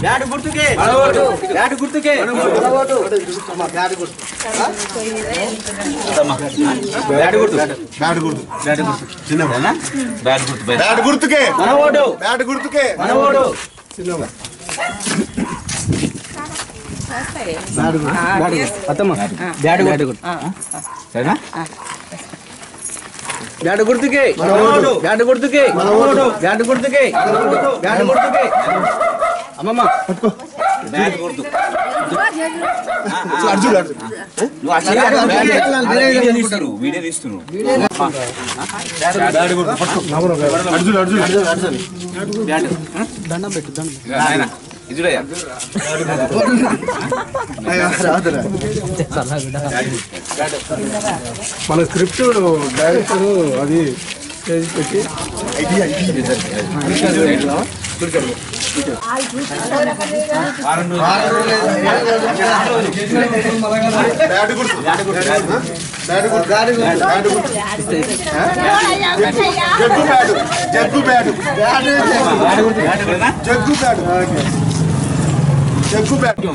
Bat గుర్తుకే bat గుర్తుకే bat గుర్తు బ్యాట్ గుర్తు బ్యాట్ గుర్తు బ్యాట్ గుర్తు చిన్నవాడనా బ్యాట్ గుర్తు బ్యాట్ గుర్తుకే మన ఓటు బ్యాట్ గుర్తుకే మన ఓటు చిన్నవాడు బ్యాట్ గుర్తు అత్తమ్మ బ్యాట్ గుర్తు సరేనా బ్యాట్ గుర్తుకే మన ఓటు బ్యాట్ గుర్తుకే మన ఓటు బ్యాట్ గుర్తుకే బ్యాట్ గుర్తుకే అమ్మమ్మ పట్టుకో బ్యాట్ గుర్తు అర్జున్ వీడియో తీస్తున్నావు బ్యాట్ గుర్తు పట్టుకో అర్జున్ అర్జున్ అర్జున్ బ్యాట్ దండం పెట్టు దండం ఇదుడయ్యా మన స్క్రిప్ట్ డైరెక్టర్ అది పెట్టి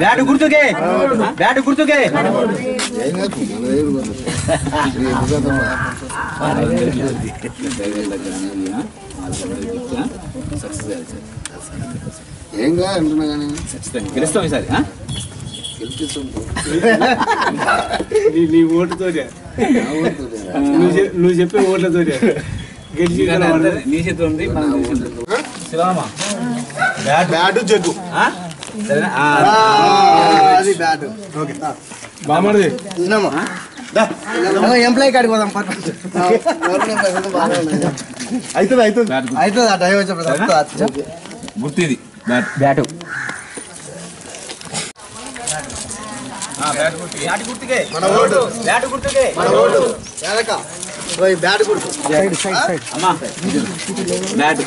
బ్యాట్ గుర్తుకే బ్యాట్ గుర్తుకే ఏంగా అంటున్నా కానీ గెలుస్తాం ఈసారి నీ ఓటుతోనే నువ్వు చెప్పే ఓట్లతోనే గెలిచి నీ చేతిలో ఉంది శివమ్మ బ్యాట్ జగ్గు అది బ్యాట్ ఓకే బామర్ది ఎంప్లాయ్ కాడికి పోదాం అవుతుంది అవుతుంది అవుతుంది ఆ టైం వచ్చినప్పుడు గుర్తు ఇది బ్యాటు బ్యాట్ గుర్తుకే మన ఓటు బ్యాట్ గుర్తుకే మన ఓటు బ్యాట్ గుర్తు అమ్మా బ్యాట్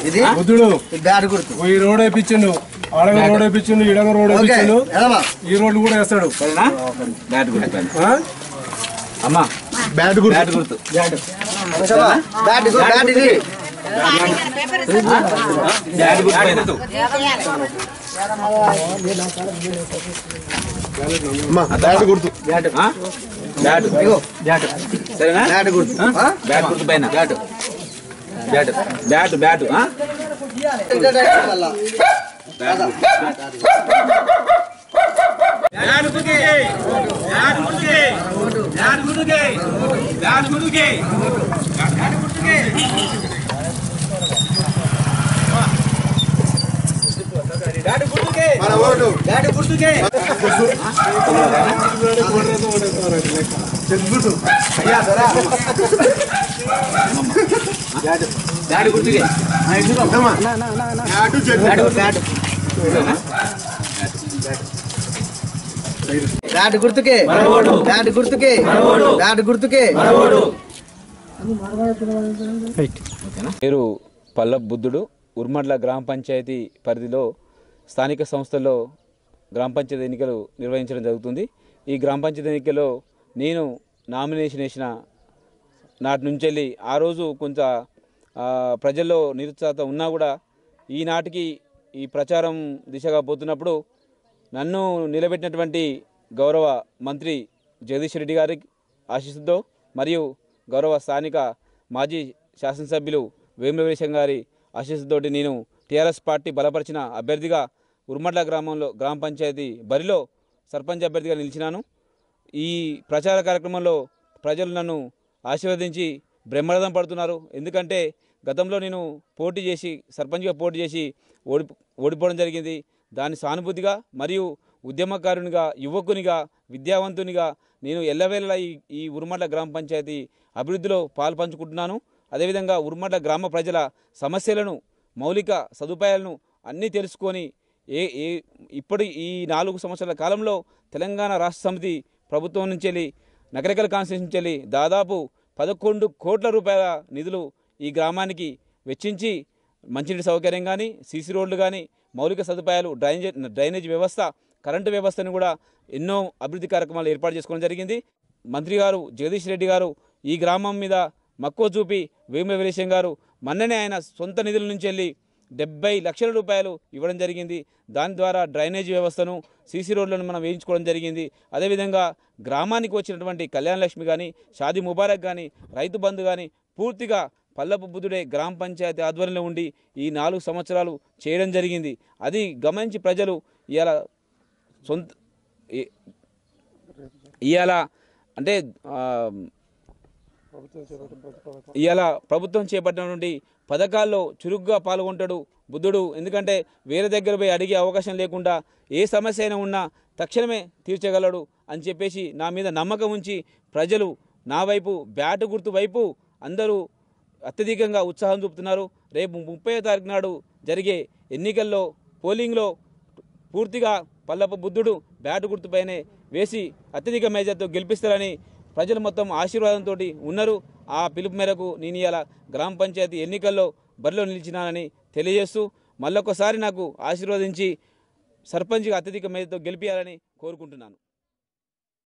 ఇది బుద్ధుడు బ్యాట్ గుర్తు ఈ రోడ్ వేయించిండు, అడగ రోడ్ వేయించిండు, ఇడగ రోడ్ వేయించిండు, ఈ రోడ్డు కూడా వేస్తాడు. బ్యాట్ గుర్తు అమ్మా బ్యాట్ గుర్తు బ్యాట్ గుర్తు బ్యాట్ బ్యాట్ ఇది బ్యాట్ గుర్తు బ్యాట్ గుర్తు బ్యాట్ బ్యాట్ బ్యాట్ సరేనా బ్యాట్ గుర్తు బ్యాట్ గుర్తు పైన బ్యాట్ బ్యాట్ బ్యాట్ బ్యాట్ మన ఓటు బ్యాట్ గుర్తుకే బ్యాట్ గుర్తుకే బ్యాట్ గుర్తుకే బ్యాట్ గుర్తుకే బ్యాట్ గుర్తుకే పేరు పల్లప్ బుద్ధుడు. ఉర్మడ్ల గ్రామ పంచాయతీ పరిధిలో స్థానిక సంస్థల్లో గ్రామ పంచాయతీ ఎన్నికలు నిర్వహించడం జరుగుతుంది. ఈ గ్రామ పంచాయతీ ఎన్నికల్లో నేను నామినేషన్ వేసిన నాటి నుంచి వెళ్ళి ఆ రోజు కొంత ప్రజల్లో నిరుత్సాహత ఉన్నా కూడా ఈనాటికి ఈ ప్రచారం దిశగా పోతున్నప్పుడు నన్ను నిలబెట్టినటువంటి గౌరవ మంత్రి జగదీష్ రెడ్డి గారి ఆశీస్సుతో మరియు గౌరవ స్థానిక మాజీ శాసనసభ్యులు వేముల వీరేశం గారి ఆశీస్సుతోటి నేను టీఆర్ఎస్ పార్టీ బలపరిచిన అభ్యర్థిగా ఉర్మడ్ల గ్రామ పంచాయతీ బరిలో సర్పంచ్ అభ్యర్థిగా నిలిచినాను. ఈ ప్రచార కార్యక్రమంలో ప్రజలు నన్ను ఆశీర్వదించి బ్రహ్మరథం పడుతున్నారు. ఎందుకంటే గతంలో నేను పోటీ చేసి సర్పంచ్గా పోటీ చేసి ఓడిపోవడం జరిగింది. దాని సానుభూతిగా మరియు ఉద్యమకారునిగా, యువకునిగా, విద్యావంతునిగా నేను ఎల్లవేళలా ఈ ఉర్మడ్ల గ్రామ పంచాయతీ అభివృద్ధిలో పాల్పంచుకుంటున్నాను. అదేవిధంగా ఉర్మడ్ల గ్రామ ప్రజల సమస్యలను, మౌలిక సదుపాయాలను అన్నీ తెలుసుకొని ఇప్పటి ఈ 4 సంవత్సరాల కాలంలో తెలంగాణ రాష్ట్ర సమితి ప్రభుత్వం నుంచి వెళ్ళి నగరికల్ కాన్స్టిట్యూషన్ నుంచి వెళ్ళి దాదాపు 11 కోట్ల రూపాయల నిధులు ఈ గ్రామానికి వెచ్చించి మంచినీటి సౌకర్యం కానీ, సీసీ రోడ్లు కానీ, మౌలిక సదుపాయాలు, డ్రైనేజ్ వ్యవస్థ, కరెంటు వ్యవస్థను కూడా ఎన్నో అభివృద్ధి కార్యక్రమాలు ఏర్పాటు చేసుకోవడం జరిగింది. మంత్రి గారు జగదీష్ రెడ్డి గారు ఈ గ్రామం మీద మక్కువ చూపి వేముల వీరేశం గారు మొన్ననే ఆయన సొంత నిధుల నుంచి వెళ్ళి 70 లక్షల రూపాయలు ఇవ్వడం జరిగింది. దాని ద్వారా డ్రైనేజ్ వ్యవస్థను సీసీ రోడ్లను మనం వేయించుకోవడం జరిగింది. అదేవిధంగా గ్రామానికి వచ్చినటువంటి కళ్యాణ లక్ష్మి కానీ, షాదీ ముబారక్ కానీ, రైతు బంధు కానీ పూర్తిగా పల్లపు బుద్ధుడే గ్రామ పంచాయతీ ఆధ్వర్యంలో ఉండి ఈ 4 సంవత్సరాలు చేయడం జరిగింది. అది గమనించి ప్రజలు ఇవాళ ప్రభుత్వం చేపట్టినటువంటి పథకాల్లో చురుగ్గా పాల్గొంటాడు బుద్ధుడు. ఎందుకంటే వేరే దగ్గర పోయి అడిగే అవకాశం లేకుండా ఏ సమస్య అయినా ఉన్నా తక్షణమే తీర్చగలడు అని చెప్పేసి నా మీద నమ్మకం ఉంచి ప్రజలు నా వైపు బ్యాటు గుర్తు వైపు అందరూ అత్యధికంగా ఉత్సాహం చూపుతున్నారు. రేపు 30వ తారీఖు నాడు జరిగే ఎన్నికల్లో పోలింగ్లో పూర్తిగా పల్లపు బుద్ధుడు బ్యాటు గుర్తుపైనే వేసి అత్యధిక మేజర్తో గెలిపిస్తారని ప్రజలు మొత్తం ఆశీర్వాదంతో ఉన్నారు. ఆ పిలుపు మేరకు నేను ఇలా గ్రామ పంచాయతీ ఎన్నికల్లో బరిలో నిలిచినానని తెలియజేస్తూ మళ్ళొకసారి నాకు ఆశీర్వదించి సర్పంచ్గా అత్యధిక మేజర్తో గెలిపించాలని కోరుకుంటున్నాను.